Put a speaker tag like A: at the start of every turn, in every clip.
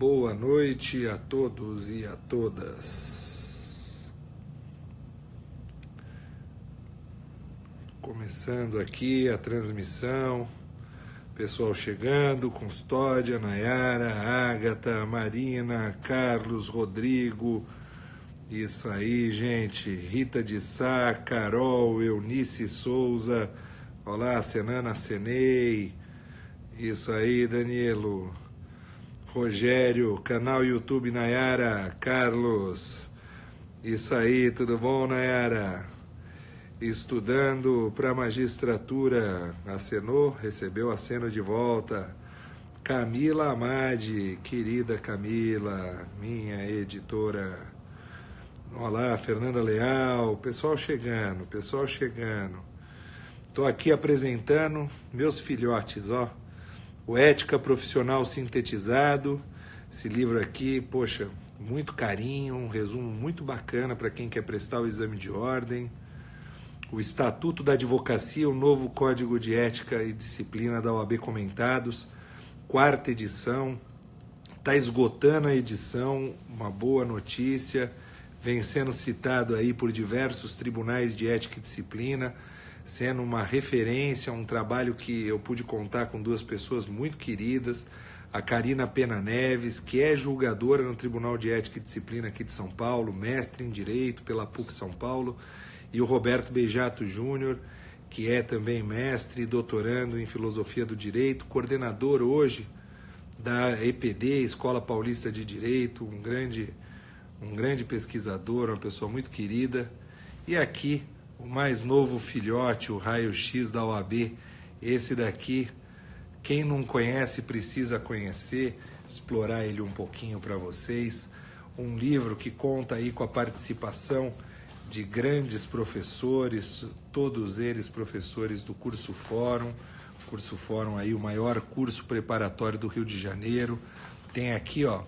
A: boa noite a todos e a todas. Começando aqui a transmissão, pessoal chegando, Custódia, Nayara, Ágata, Marina, Carlos, Rodrigo, isso aí, gente, Rita de Sá, Carol, Eunice Souza, olá, Senana Senei, isso aí, Danilo, Rogério, canal YouTube Nayara, Carlos, isso aí, tudo bom, Nayara? Estudando para magistratura, acenou, recebeu aceno de volta. Camila Amade, querida Camila, minha editora. Olá, Fernanda Leal, pessoal chegando. Estou aqui apresentando meus filhotes, ó. O Ética Profissional Sintetizado, esse livro aqui, poxa, muito carinho, um resumo muito bacana para quem quer prestar o exame de ordem. O Estatuto da Advocacia, o novo Código de Ética e Disciplina da OAB comentados, 4ª edição, está esgotando a edição, uma boa notícia, vem sendo citado aí por diversos tribunais de ética e disciplina, sendo uma referência, um trabalho que eu pude contar com duas pessoas muito queridas, a Karina Pena Neves, que é julgadora no Tribunal de Ética e Disciplina aqui de São Paulo, mestre em Direito pela PUC São Paulo, e o Roberto Beijato Júnior, que é também mestre e doutorando em Filosofia do Direito, coordenador hoje da EPD, Escola Paulista de Direito, um grande pesquisador, uma pessoa muito querida. E aqui, o mais novo filhote, o raio-x da OAB, esse daqui, quem não conhece precisa conhecer, explorar ele um pouquinho para vocês. Um livro que conta aí com a participação de grandes professores, todos eles professores do Curso Fórum. Curso Fórum aí, o maior curso preparatório do Rio de Janeiro. Tem aqui, ó,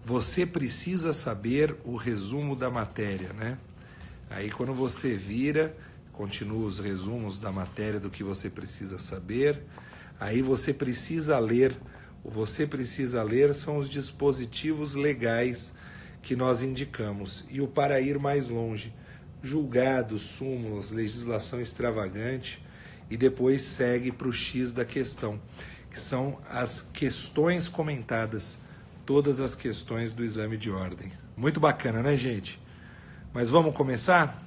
A: você precisa saber o resumo da matéria, né? Aí quando você vira, continua os resumos da matéria do que você precisa saber. Aí você precisa ler. O você precisa ler são os dispositivos legais que nós indicamos. E o para ir mais longe, julgados, súmulas, legislação extravagante, e depois segue para o X da questão, que são as questões comentadas, todas as questões do exame de ordem. Muito bacana, né, gente? Mas vamos começar?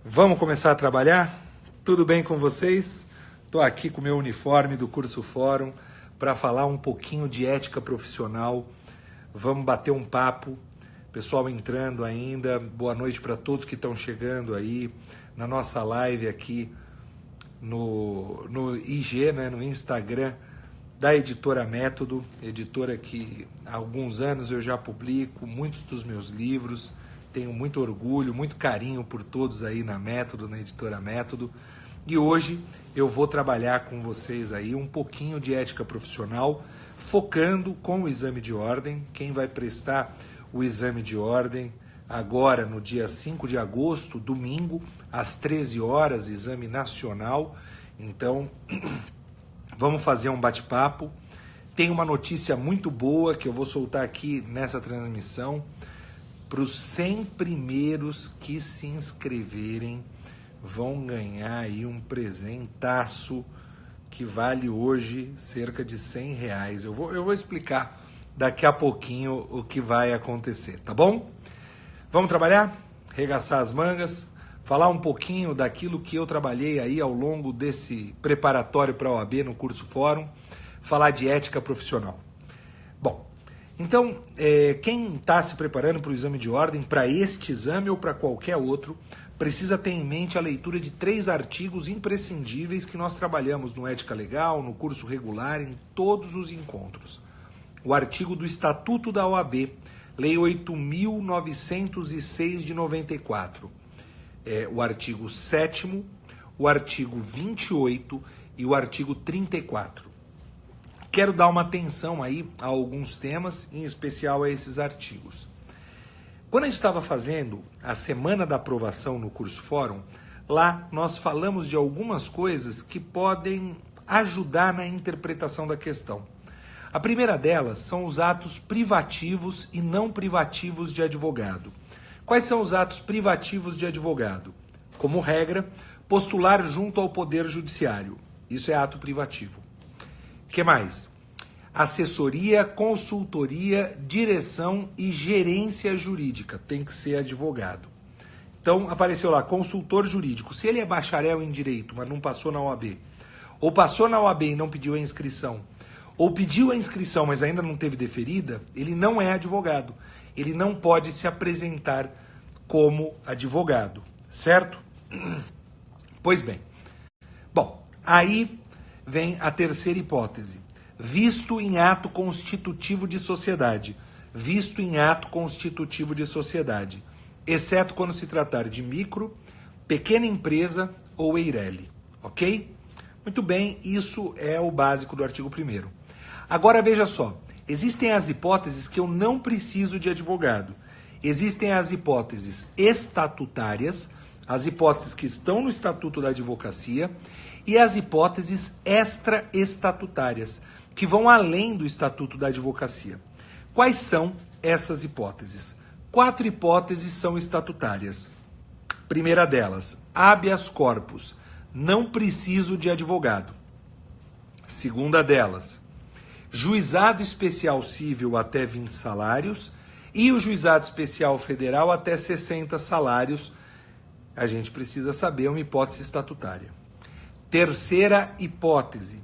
A: Vamos começar a trabalhar? Tudo bem com vocês? Estou aqui com o meu uniforme do Curso Fórum para falar um pouquinho de ética profissional. Vamos bater um papo. Pessoal entrando ainda, boa noite para todos que estão chegando aí na nossa live aqui no IG, né, no Instagram da Editora Método, editora que há alguns anos eu já publico muitos dos meus livros, tenho muito orgulho, muito carinho por todos aí na Método, na Editora Método, e hoje eu vou trabalhar com vocês aí um pouquinho de ética profissional, focando com o exame de ordem, quem vai prestar o exame de ordem, agora no dia 5 de agosto, domingo, às 13 horas, exame nacional. Então, vamos fazer um bate-papo. Tem uma notícia muito boa que eu vou soltar aqui nessa transmissão. Para os 100 primeiros que se inscreverem, vão ganhar aí um presentaço que vale hoje cerca de R$100. Eu vou explicar daqui a pouquinho o que vai acontecer, tá bom? Vamos trabalhar? Regaçar as mangas, falar um pouquinho daquilo que eu trabalhei aí ao longo desse preparatório para a OAB no Curso Fórum, falar de ética profissional. Bom, então, quem está se preparando para o exame de ordem, para este exame ou para qualquer outro, precisa ter em mente a leitura de 3 artigos imprescindíveis que nós trabalhamos no Ética Legal, no curso regular, em todos os encontros. O artigo do Estatuto da OAB, Lei 8.906 de 94. O artigo 7º, o artigo 28 e o artigo 34. Quero dar uma atenção aí a alguns temas, em especial a esses artigos. Quando a gente estava fazendo a semana da aprovação no Curso Fórum, lá nós falamos de algumas coisas que podem ajudar na interpretação da questão. A primeira delas são os atos privativos e não privativos de advogado. Quais são os atos privativos de advogado? Como regra, postular junto ao Poder Judiciário. Isso é ato privativo. O que mais? Assessoria, consultoria, direção e gerência jurídica. Tem que ser advogado. Então, apareceu lá, consultor jurídico. Se ele é bacharel em direito, mas não passou na OAB, ou passou na OAB e não pediu a inscrição, ou pediu a inscrição, mas ainda não teve deferida, ele não é advogado. Ele não pode se apresentar como advogado, certo? Pois bem. Bom, aí vem a terceira hipótese. Visto em ato constitutivo de sociedade. Visto em ato constitutivo de sociedade. Exceto quando se tratar de micro, pequena empresa ou EIRELI. Ok? Muito bem, isso é o básico do artigo 1º. Agora veja só, existem as hipóteses que eu não preciso de advogado. Existem as hipóteses estatutárias, as hipóteses que estão no Estatuto da Advocacia e as hipóteses extraestatutárias, que vão além do Estatuto da Advocacia. Quais são essas hipóteses? 4 hipóteses são estatutárias. Primeira delas, habeas corpus, não preciso de advogado. Segunda delas, juizado especial cível até 20 salários e o juizado especial federal até 60 salários. A gente precisa saber uma hipótese estatutária. Terceira hipótese,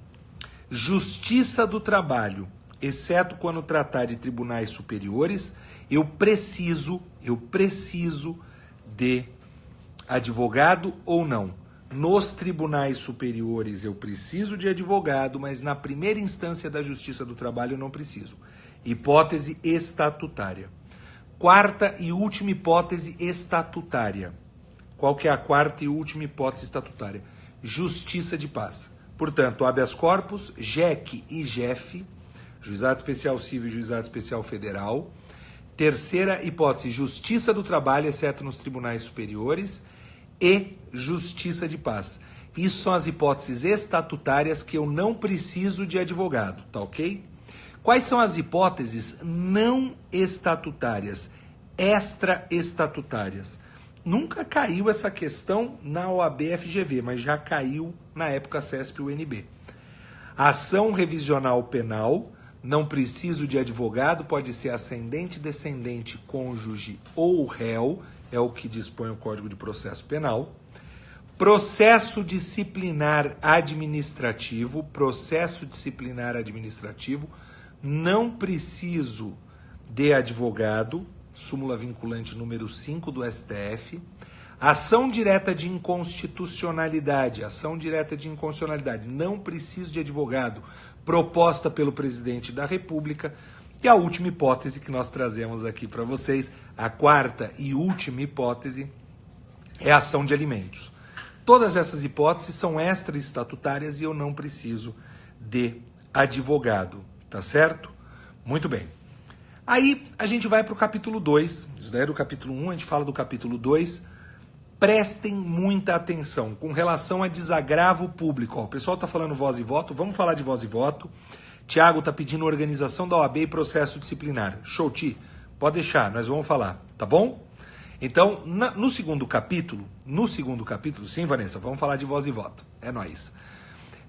A: justiça do trabalho, exceto quando tratar de tribunais superiores, eu preciso de advogado ou não. Nos tribunais superiores eu preciso de advogado, mas na primeira instância da Justiça do Trabalho eu não preciso. Hipótese estatutária. Quarta e última hipótese estatutária. Qual que é a quarta e última hipótese estatutária? Justiça de paz. Portanto, habeas corpus, JEC e JEF, Juizado Especial Civil e Juizado Especial Federal. Terceira hipótese, Justiça do Trabalho, exceto nos tribunais superiores, e Justiça de Paz. Isso são as hipóteses estatutárias que eu não preciso de advogado, tá ok? Quais são as hipóteses não estatutárias, extraestatutárias? Nunca caiu essa questão na OAB-FGV, mas já caiu na época CESP-UNB. Ação revisional penal, não preciso de advogado, pode ser ascendente, descendente, cônjuge ou réu, é o que dispõe o Código de Processo Penal. Processo disciplinar administrativo, não preciso de advogado, súmula vinculante número 5 do STF. Ação direta de inconstitucionalidade, não preciso de advogado, proposta pelo presidente da República. E a última hipótese que nós trazemos aqui para vocês, a quarta e última hipótese, é a ação de alimentos. Todas essas hipóteses são extraestatutárias e eu não preciso de advogado, tá certo? Muito bem. Aí a gente vai para o capítulo 2, isso daí é do capítulo 1, a gente fala do capítulo 2. Prestem muita atenção com relação a desagravo público. Ó, o pessoal está falando voz e voto, vamos falar de voz e voto. Tiago está pedindo organização da OAB e processo disciplinar. Show, Ti. Pode deixar, nós vamos falar, tá bom? Então, no segundo capítulo, sim, Vanessa, vamos falar de voz e voto. É nóis.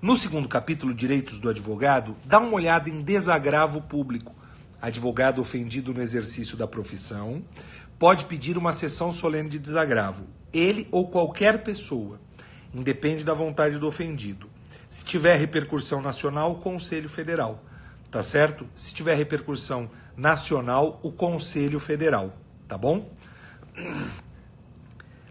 A: No segundo capítulo, Direitos do Advogado, dá uma olhada em desagravo público. Advogado ofendido no exercício da profissão pode pedir uma sessão solene de desagravo. Ele ou qualquer pessoa, independe da vontade do ofendido. Se tiver repercussão nacional, o Conselho Federal, tá certo? Se tiver repercussão nacional, o Conselho Federal, tá bom?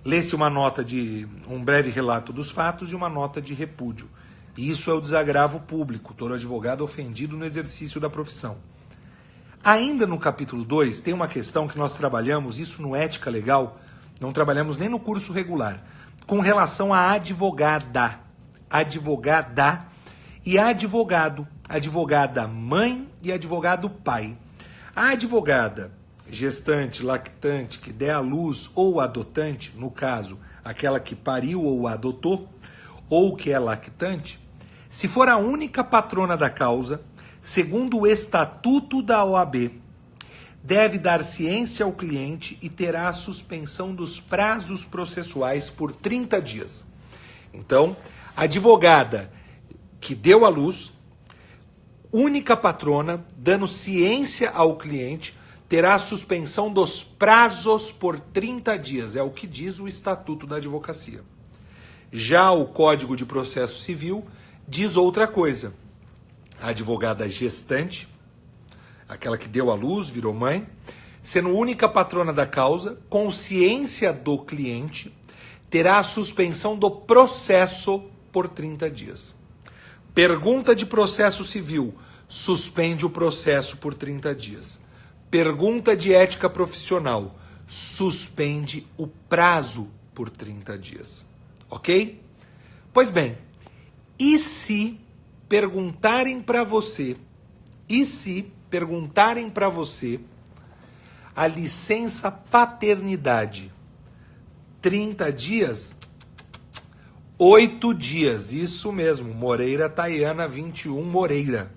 A: Lê-se uma nota de um breve relato dos fatos e uma nota de repúdio. E isso é o desagravo público, todo advogado ofendido no exercício da profissão. Ainda no capítulo 2, tem uma questão que nós trabalhamos, isso no Ética Legal, não trabalhamos nem no curso regular, com relação à advogada e advogado, advogada mãe e advogado pai. A advogada gestante, lactante, que der à luz ou adotante, no caso, aquela que pariu ou adotou, ou que é lactante, se for a única patrona da causa, segundo o Estatuto da OAB, deve dar ciência ao cliente e terá a suspensão dos prazos processuais por 30 dias. Então, a advogada que deu à luz, única patrona, dando ciência ao cliente, terá a suspensão dos prazos por 30 dias. É o que diz o Estatuto da Advocacia. Já o Código de Processo Civil diz outra coisa. A advogada gestante, aquela que deu à luz, virou mãe, sendo única patrona da causa, com ciência do cliente, terá a suspensão do processo por 30 dias. Pergunta de processo civil, suspende o processo por 30 dias. Pergunta de ética profissional, suspende o prazo por 30 dias. Ok? Pois bem, e se perguntarem para você, a licença paternidade, 30 dias, 8 dias, isso mesmo, Moreira Tayana 21 Moreira.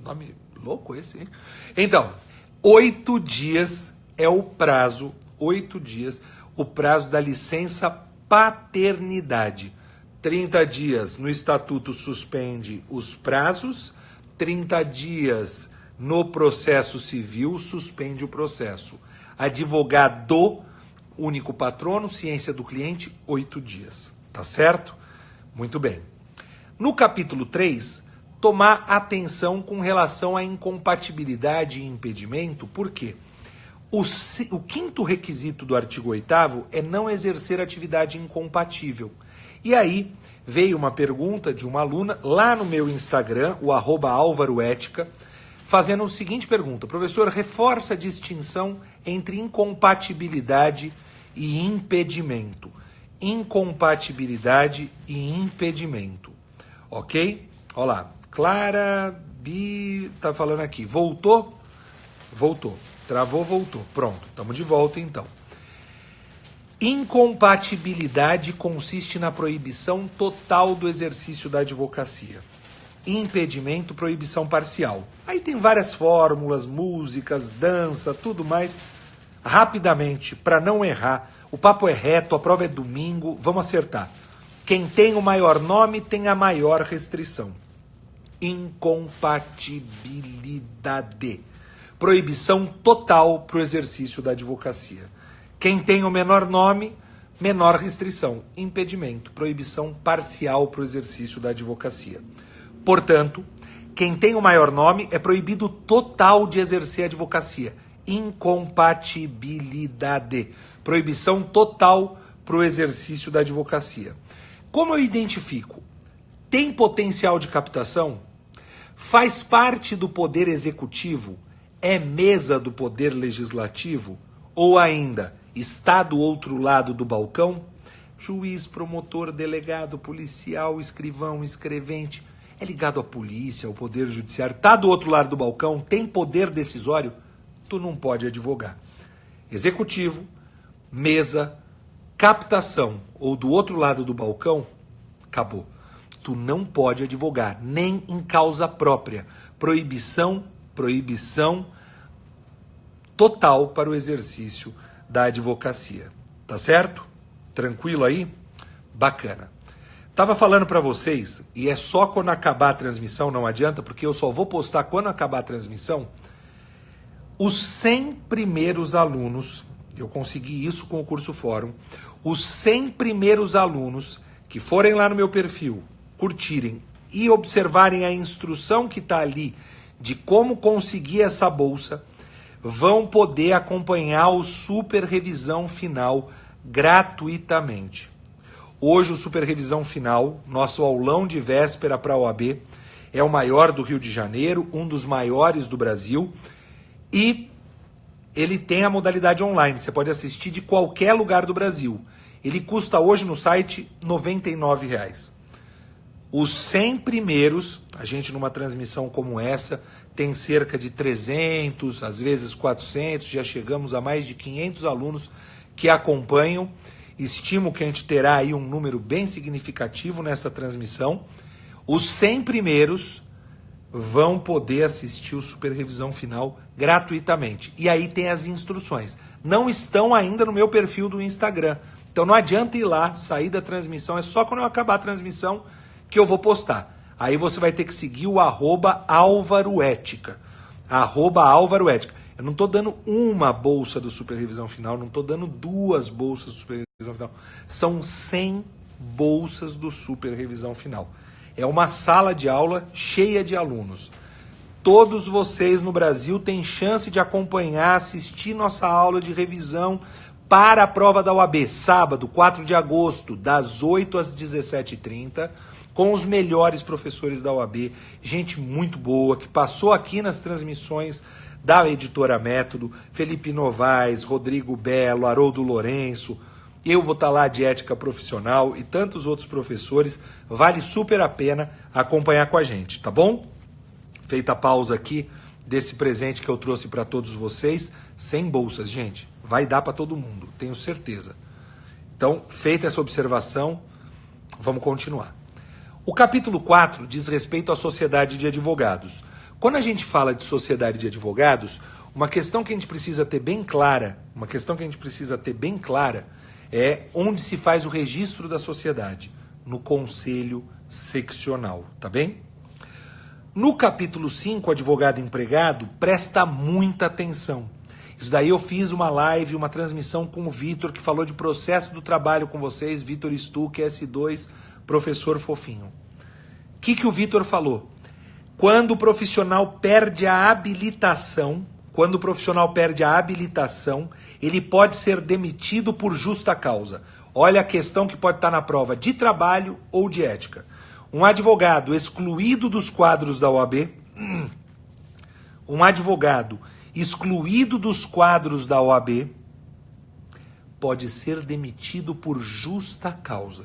A: Nome louco esse, hein? Então, 8 dias é o prazo, 8 dias, o prazo da licença paternidade. 30 dias no Estatuto suspende os prazos, 30 dias no processo civil suspende o processo. Advogado, único patrono, ciência do cliente, 8 dias. Tá certo? Muito bem. No capítulo 3, tomar atenção com relação à incompatibilidade e impedimento, por quê? O 5º requisito do artigo 8º é não exercer atividade incompatível. E aí veio uma pergunta de uma aluna lá no meu Instagram, o @alvaroética, fazendo a seguinte pergunta: professor, reforça a distinção entre incompatibilidade e impedimento. Incompatibilidade e impedimento. Ok? Olha lá. Clara Bi tá falando aqui. Voltou? Voltou. Travou, voltou. Pronto. Estamos de volta então. Incompatibilidade consiste na proibição total do exercício da advocacia. Impedimento, proibição parcial. Aí tem várias fórmulas, músicas, dança, tudo mais. Rapidamente, para não errar, o papo é reto, a prova é domingo, vamos acertar. Quem tem o maior nome tem a maior restrição. Incompatibilidade. Proibição total para o exercício da advocacia. Quem tem o menor nome, menor restrição. Impedimento, proibição parcial para o exercício da advocacia. Portanto, quem tem o maior nome é proibido total de exercer a advocacia. Incompatibilidade. Proibição total para o exercício da advocacia. Como eu identifico? Tem potencial de captação? Faz parte do poder executivo? É mesa do poder legislativo? Ou ainda, está do outro lado do balcão? Juiz, promotor, delegado, policial, escrivão, escrevente. É ligado à polícia, ao poder judiciário. Está do outro lado do balcão? Tem poder decisório? Tu não pode advogar. Executivo, mesa, captação ou do outro lado do balcão, acabou. Tu não pode advogar, nem em causa própria. Proibição total para o exercício da advocacia. Tá certo? Tranquilo aí? Bacana. Tava falando para vocês, e é só quando acabar a transmissão, não adianta, porque eu só vou postar quando acabar a transmissão, os 100 primeiros alunos, eu consegui isso com o curso Fórum, os 100 primeiros alunos que forem lá no meu perfil, curtirem e observarem a instrução que está ali de como conseguir essa bolsa, vão poder acompanhar o Super Revisão Final gratuitamente. Hoje o Super Revisão Final, nosso aulão de véspera para a OAB, é o maior do Rio de Janeiro, um dos maiores do Brasil, e ele tem a modalidade online, você pode assistir de qualquer lugar do Brasil. Ele custa hoje no site R$ 99,00. Os 100 primeiros, a gente numa transmissão como essa, tem cerca de 300, às vezes 400, já chegamos a mais de 500 alunos que acompanham. Estimo que a gente terá aí um número bem significativo nessa transmissão. Os 100 primeiros vão poder assistir o Super Revisão Final gratuitamente. E aí tem as instruções. Não estão ainda no meu perfil do Instagram. Então não adianta ir lá, sair da transmissão. É só quando eu acabar a transmissão que eu vou postar. Aí você vai ter que seguir o @AlvaroÉtica. @AlvaroÉtica. Eu não estou dando uma bolsa do Super Revisão Final, não estou dando 2 bolsas do Super Revisão Final. São 100 bolsas do Super Revisão Final. É uma sala de aula cheia de alunos. Todos vocês no Brasil têm chance de acompanhar, assistir nossa aula de revisão para a prova da UAB, sábado, 4 de agosto, das 8 às 17h30, com os melhores professores da UAB, gente muito boa, que passou aqui nas transmissões da Editora Método, Felipe Novaes, Rodrigo Belo, Haroldo Lourenço, eu vou estar lá de ética profissional e tantos outros professores, vale super a pena acompanhar com a gente, tá bom? Feita a pausa aqui desse presente que eu trouxe para todos vocês, 100 bolsas, gente, vai dar para todo mundo, tenho certeza. Então, feita essa observação, vamos continuar. O capítulo 4 diz respeito à sociedade de advogados. Quando a gente fala de sociedade de advogados, uma questão que a gente precisa ter bem clara, é onde se faz o registro da sociedade, no conselho seccional, tá bem? No capítulo 5, advogado empregado, presta muita atenção. Isso daí eu fiz uma live, uma transmissão com o Vitor, que falou de processo do trabalho com vocês, Vitor Stuck, S2, professor fofinho. O que o Vitor falou? Quando o profissional perde a habilitação, ele pode ser demitido por justa causa. Olha a questão que pode estar na prova de trabalho ou de ética. Um advogado excluído dos quadros da OAB, pode ser demitido por justa causa.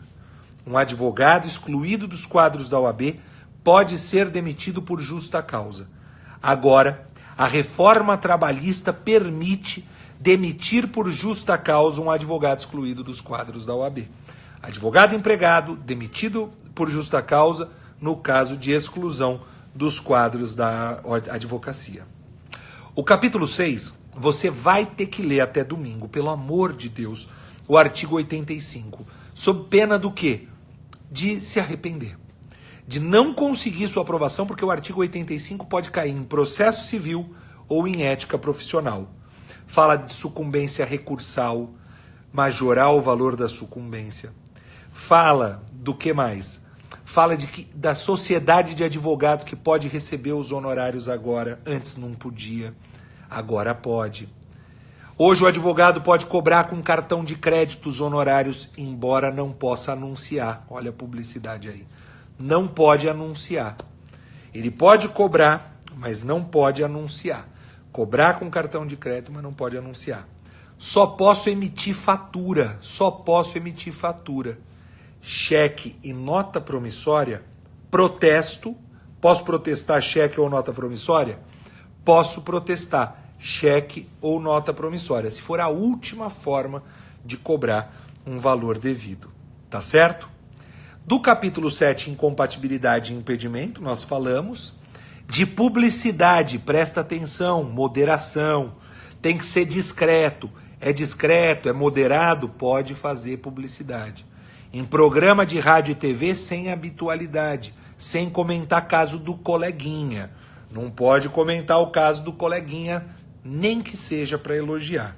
A: Um advogado excluído dos quadros da OAB pode ser demitido por justa causa. Agora, a reforma trabalhista permite demitir por justa causa um advogado excluído dos quadros da OAB. Advogado empregado, demitido por justa causa, no caso de exclusão dos quadros da advocacia. O capítulo 6, você vai ter que ler até domingo, pelo amor de Deus, o artigo 85, sob pena do quê? De se arrepender. De não conseguir sua aprovação, porque o artigo 85 pode cair em processo civil ou em ética profissional. Fala de sucumbência recursal, majorar o valor da sucumbência. Fala do que mais? Fala da sociedade de advogados que pode receber os honorários agora, antes não podia, agora pode. Hoje o advogado pode cobrar com cartão de crédito os honorários, embora não possa anunciar. Olha a publicidade aí. Não pode anunciar. Ele pode cobrar, mas não pode anunciar. Cobrar com cartão de crédito, mas não pode anunciar. Só posso emitir fatura. Cheque e nota promissória, protesto. Posso protestar cheque ou nota promissória? Posso protestar cheque ou nota promissória, se for a última forma de cobrar um valor devido. Tá certo? Do capítulo 7, incompatibilidade e impedimento, nós falamos. De publicidade, presta atenção, moderação, tem que ser discreto, é moderado, pode fazer publicidade. Em programa de rádio e TV, sem habitualidade, sem comentar caso do coleguinha. Não pode comentar o caso do coleguinha, nem que seja para elogiar.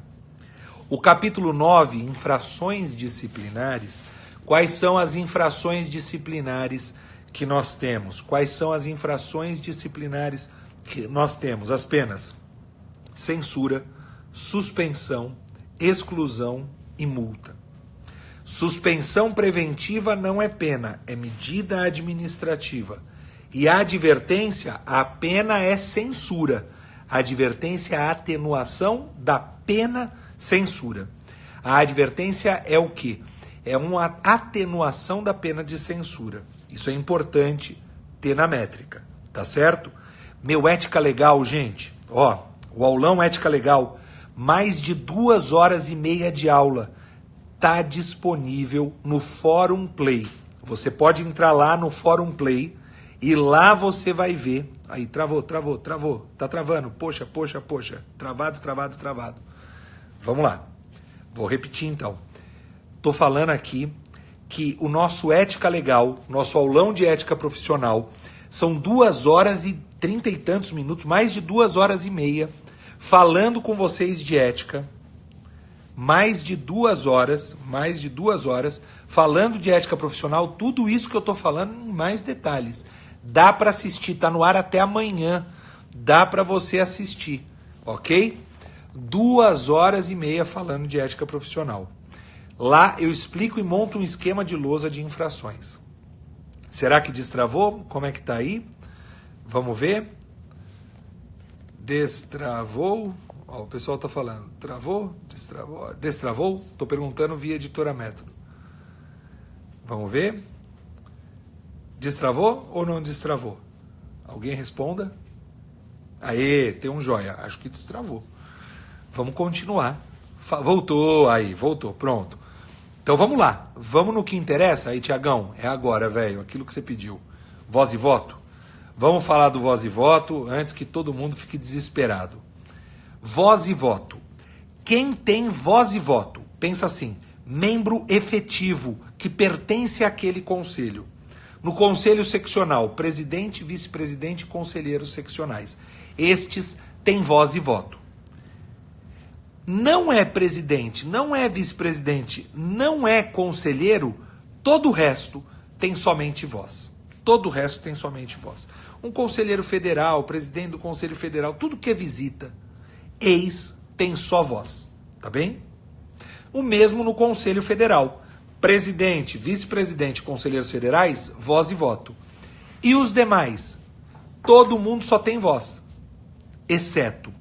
A: O capítulo 9, infrações disciplinares. Quais são as infrações disciplinares que nós temos? Quais são as infrações disciplinares que nós temos? As penas: censura, suspensão, exclusão e multa. Suspensão preventiva não é pena, é medida administrativa. E a advertência, a pena é censura. A advertência é a atenuação da pena censura. A advertência é o quê? É uma atenuação da pena de censura. Isso é importante ter na métrica, tá certo? Meu Ética Legal, gente, o aulão Ética Legal, mais de 2h30 de aula, tá disponível no Fórum Play. Você pode entrar lá no Fórum Play E lá você vai ver. Aí, travou. Tá travando. Poxa. Travado. Vamos lá. Vou repetir então. Tô falando aqui que o nosso Ética Legal, nosso aulão de ética profissional, são 2 horas e 30 e tantos minutos, mais de 2 horas e meia, falando com vocês de ética. Mais de 2 horas, falando de ética profissional, tudo isso que eu tô falando em mais detalhes. Dá para assistir, tá no ar até amanhã. Dá para você assistir, ok? 2 horas e meia falando de ética profissional. Lá eu explico e monto um esquema de lousa de infrações. Será que destravou? Como é que tá aí? Vamos ver. Destravou. Ó, o pessoal tá falando. Travou? Destravou? Tô perguntando via editora Método. Vamos ver. Destravou ou não destravou? Alguém responda. Aê, tem um joia. Acho que destravou. Vamos continuar. Voltou. Pronto. Então vamos lá. Vamos no que interessa. Aí, Tiagão, é agora, velho. Aquilo que você pediu. Voz e voto. Vamos falar do voz e voto antes que todo mundo fique desesperado. Voz e voto. Quem tem voz e voto? Pensa assim. Membro efetivo que pertence àquele conselho. No conselho seccional, presidente, vice-presidente e conselheiros seccionais. Estes têm voz e voto. Não é presidente, não é vice-presidente, não é conselheiro, todo o resto tem somente voz. Todo o resto tem somente voz. Um conselheiro federal, presidente do conselho federal, tudo que é visita, ex tem só voz, tá bem? O mesmo no conselho federal. Presidente, vice-presidente, conselheiros federais, voz e voto. E os demais? Todo mundo só tem voz. Exceto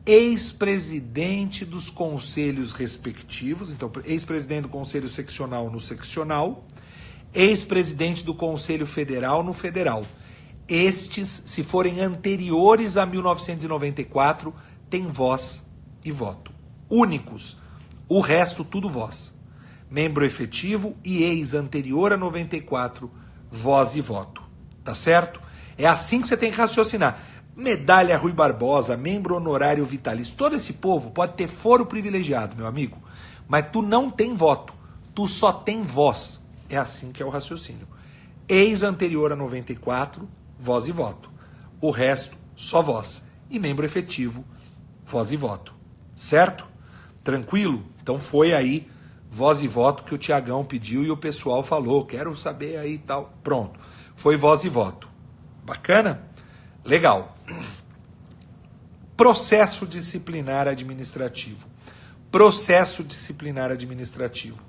A: ex-presidente dos conselhos respectivos, então ex-presidente do conselho seccional no seccional, ex-presidente do conselho federal no federal. Estes, se forem anteriores a 1994, têm voz e voto. Únicos. O resto, tudo voz. Membro efetivo e ex anterior a 94, voz e voto. Tá certo? É assim que você tem que raciocinar. Medalha Rui Barbosa, membro honorário vitalício. Todo esse povo pode ter foro privilegiado, meu amigo. Mas tu não tem voto. Tu só tem voz. É assim que é o raciocínio. Ex anterior a 94, voz e voto. O resto, só voz. E membro efetivo, voz e voto. Certo? Tranquilo? Então foi aí voz e voto que o Tiagão pediu e o pessoal falou. Quero saber aí e tal. Pronto. Foi voz e voto. Bacana? Legal. Processo disciplinar administrativo. Processo disciplinar administrativo.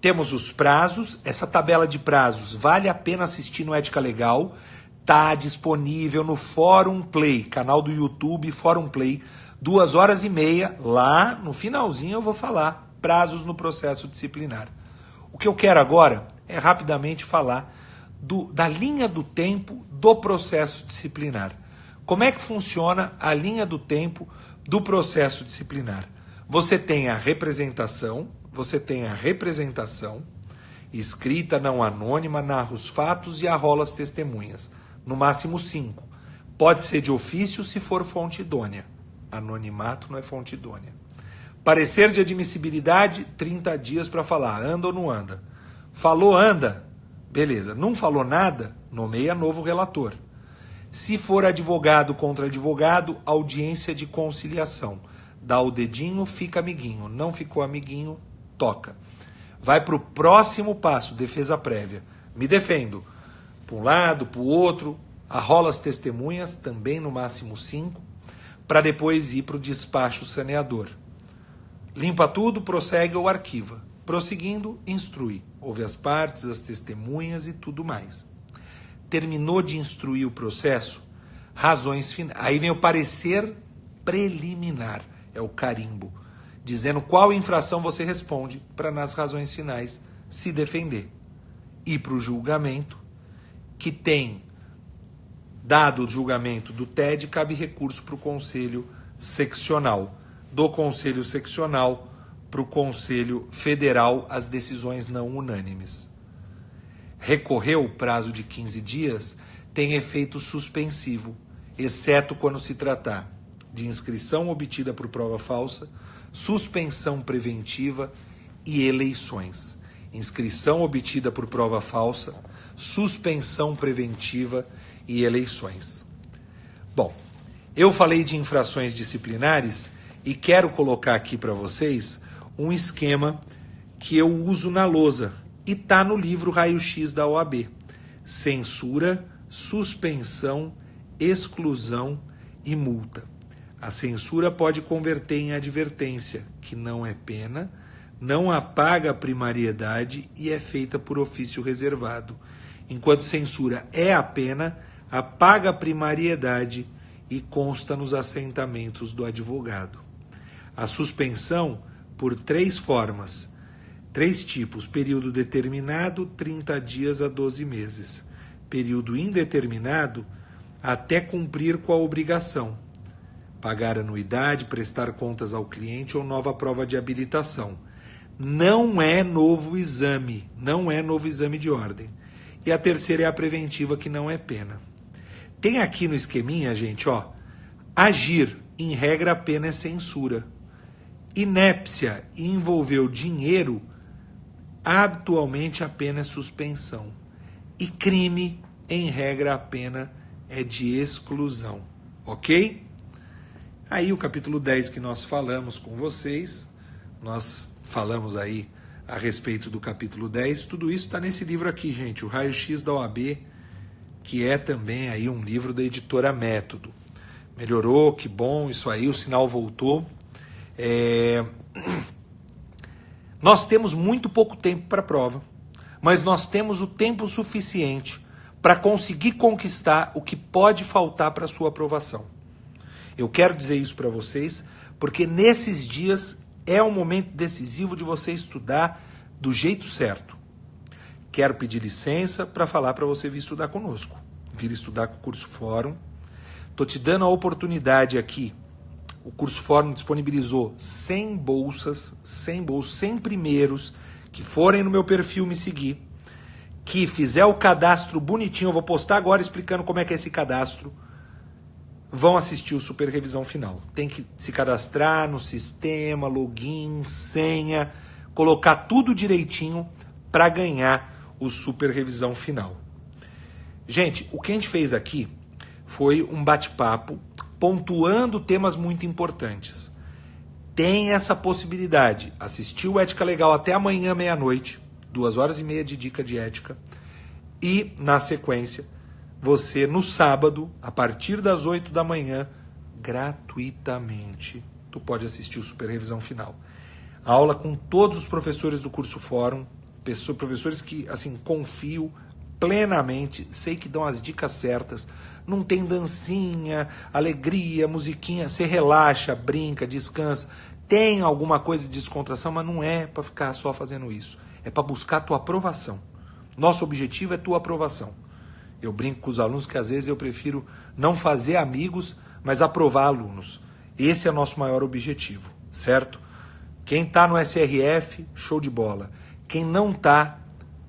A: Temos os prazos. Essa tabela de prazos vale a pena assistir no Ética Legal. Está disponível no Fórum Play, canal do YouTube Fórum Play. 2 horas e meia. Lá no finalzinho eu vou falar prazos no processo disciplinar. O que eu quero agora é rapidamente falar da linha do tempo do processo disciplinar. Como é que funciona a linha do tempo do processo disciplinar? Você tem a representação, escrita, não anônima, narra os fatos e arrola as testemunhas. No máximo 5. Pode ser de ofício se for fonte idônea. Anonimato não é fonte idônea. Parecer de admissibilidade, 30 dias para falar, anda ou não anda. Falou, anda. Beleza. Não falou nada, nomeia novo relator. Se for advogado contra advogado, audiência de conciliação. Dá o dedinho, fica amiguinho. Não ficou amiguinho, toca. Vai para o próximo passo, defesa prévia. Me defendo. Para um lado, para o outro. Arrola as testemunhas, também no máximo 5. Para depois ir para o despacho saneador. Limpa tudo, prossegue ou arquiva. Prosseguindo, instrui. Ouve as partes, as testemunhas e tudo mais. Terminou de instruir o processo, razões finais. Aí vem o parecer preliminar, é o carimbo, dizendo qual infração você responde para nas razões finais se defender. E para o julgamento, que tem dado o julgamento do TED, cabe recurso para o Conselho Seccional. Do Conselho Seccional para o Conselho Federal, as decisões não unânimes. recorrer o prazo de 15 dias tem efeito suspensivo, exceto quando se tratar de inscrição obtida por prova falsa, suspensão preventiva e eleições. Inscrição obtida por prova falsa, suspensão preventiva e eleições. Bom, eu falei de infrações disciplinares e quero colocar aqui para vocês um esquema que eu uso na lousa e está no livro Raio-X da OAB. Censura, suspensão, exclusão e multa. A censura pode converter em advertência, que não é pena, não apaga a primariedade e é feita por ofício reservado. Enquanto censura é a pena, apaga a primariedade e consta nos assentamentos do advogado. A suspensão, por 3 formas, 3 tipos: período determinado, 30 dias a 12 meses. Período indeterminado, até cumprir com a obrigação. Pagar anuidade, prestar contas ao cliente ou nova prova de habilitação. Não é novo exame de ordem. E a terceira é a preventiva, que não é pena. Tem aqui no esqueminha, gente, ó, agir, em regra a pena é censura. Inépcia e envolveu dinheiro, habitualmente a pena é suspensão. E crime, em regra a pena é de exclusão. Ok? Aí o capítulo 10 que nós falamos com vocês, nós falamos aí a respeito do capítulo 10, tudo isso está nesse livro aqui, gente, o Raio-X da OAB, que é também aí um livro da editora Método. Melhorou, que bom, isso aí, o sinal voltou. Nós temos muito pouco tempo para a prova, mas nós temos o tempo suficiente para conseguir conquistar o que pode faltar para a sua aprovação. Eu quero dizer isso para vocês, porque nesses dias é um momento decisivo de você estudar do jeito certo. Quero pedir licença para falar para você vir estudar conosco, vir estudar com o Curso Fórum. Estou te dando a oportunidade aqui. O Curso Fórum disponibilizou 100 bolsas, 100 primeiros que forem no meu perfil me seguir, que fizer o cadastro bonitinho, eu vou postar agora explicando como é que é esse cadastro, vão assistir o Super Revisão Final. Tem que se cadastrar no sistema, login, senha, colocar tudo direitinho para ganhar o Super Revisão Final. Gente, o que a gente fez aqui foi um bate-papo pontuando temas muito importantes. Tem essa possibilidade. Assistir o Ética Legal até amanhã, meia-noite, 2h30 de dica de ética. E, na sequência, você, no sábado, a partir das 8 da manhã, gratuitamente, tu pode assistir o Super Revisão Final. Aula com todos os professores do Curso Fórum, professores que, assim, confio plenamente, sei que dão as dicas certas. Não tem dancinha, alegria, musiquinha, você relaxa, brinca, descansa. Tem alguma coisa de descontração, mas não é para ficar só fazendo isso. É para buscar a tua aprovação. Nosso objetivo é tua aprovação. Eu brinco com os alunos que às vezes eu prefiro não fazer amigos, mas aprovar alunos. Esse é o nosso maior objetivo, certo? Quem está no SRF, show de bola. Quem não está,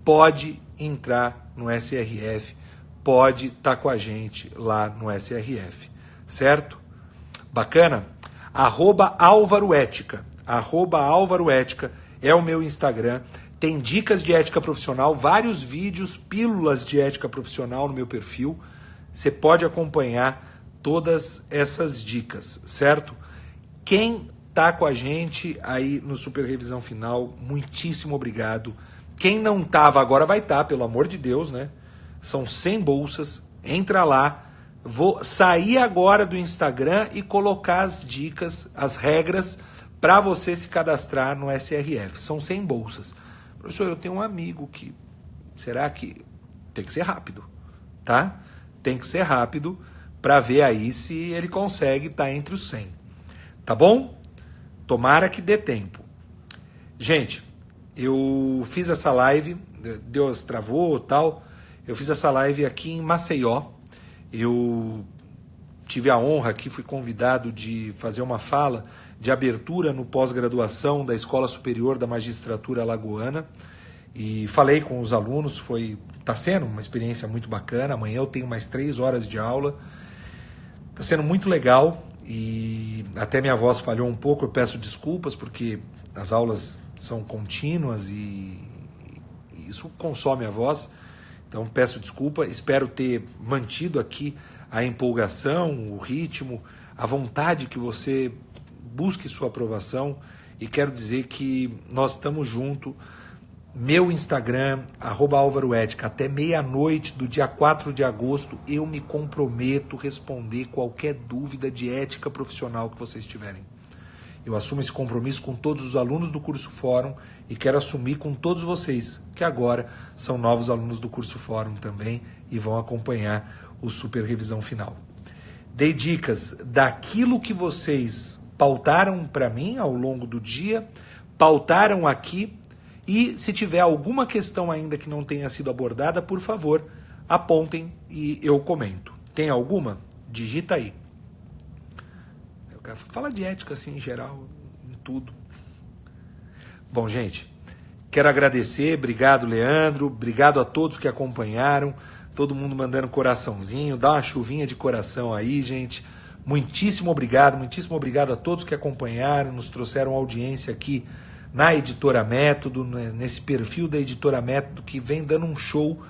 A: pode entrar no SRF, pode estar com a gente lá no SRF, certo? Bacana? @AlvaroÉtica, @AlvaroÉtica é o meu Instagram. Tem dicas de ética profissional, vários vídeos, pílulas de ética profissional no meu perfil. Você pode acompanhar todas essas dicas, certo? Quem está com a gente aí no Super Revisão Final, muitíssimo obrigado. Quem não estava agora vai estar, pelo amor de Deus, né? São 100 bolsas, entra lá. Vou sair agora do Instagram e colocar as dicas, as regras, para você se cadastrar no SRF. São 100 bolsas. Professor, eu tenho um amigo que... Será que... Tem que ser rápido, tá? Tem que ser rápido para ver aí se ele consegue estar entre os 100. Tá bom? Tomara que dê tempo. Gente, eu fiz essa live, Deus travou e tal. Eu fiz essa live aqui em Maceió. Eu tive a honra aqui, fui convidado de fazer uma fala de abertura no pós-graduação da Escola Superior da Magistratura Alagoana. E falei com os alunos, tá sendo uma experiência muito bacana. Amanhã eu tenho mais 3 horas de aula. Tá sendo muito legal e até minha voz falhou um pouco, eu peço desculpas porque as aulas são contínuas e isso consome a voz. Então peço desculpa, espero ter mantido aqui a empolgação, o ritmo, a vontade que você busque sua aprovação e quero dizer que nós estamos juntos. Meu Instagram, @AlvaroEtica, até meia-noite do dia 4 de agosto, eu me comprometo a responder qualquer dúvida de ética profissional que vocês tiverem. Eu assumo esse compromisso com todos os alunos do Curso Fórum e quero assumir com todos vocês, que agora são novos alunos do Curso Fórum também e vão acompanhar o Super Revisão Final. Dei dicas daquilo que vocês pautaram para mim ao longo do dia, pautaram aqui. E se tiver alguma questão ainda que não tenha sido abordada, por favor, apontem e eu comento. Tem alguma? Digita aí. Fala de ética assim em geral, em tudo. Bom, gente, quero agradecer. Obrigado, Leandro. Obrigado a todos que acompanharam. Todo mundo mandando coraçãozinho. Dá uma chuvinha de coração aí, gente. Muitíssimo obrigado a todos que acompanharam, nos trouxeram audiência aqui na Editora Método, nesse perfil da Editora Método, que vem dando um show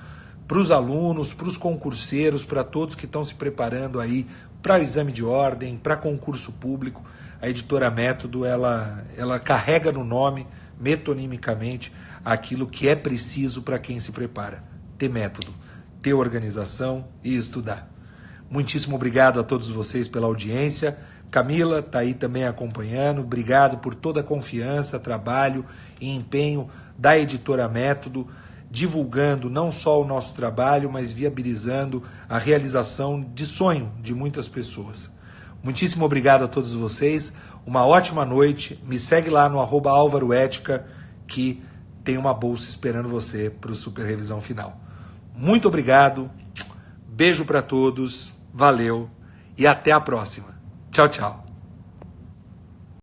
A: para os alunos, para os concurseiros, para todos que estão se preparando aí para o exame de ordem, para concurso público. A Editora Método, ela carrega no nome, metonimicamente, aquilo que é preciso para quem se prepara. Ter método, ter organização e estudar. Muitíssimo obrigado a todos vocês pela audiência. Camila está aí também acompanhando. Obrigado por toda a confiança, trabalho e empenho da Editora Método, divulgando não só o nosso trabalho, mas viabilizando a realização de sonho de muitas pessoas. Muitíssimo obrigado a todos vocês. Uma ótima noite. Me segue lá no @AlvaroEtica, que tem uma bolsa esperando você para o Super Revisão Final. Muito obrigado. Beijo para todos. Valeu. E até a próxima. Tchau, tchau.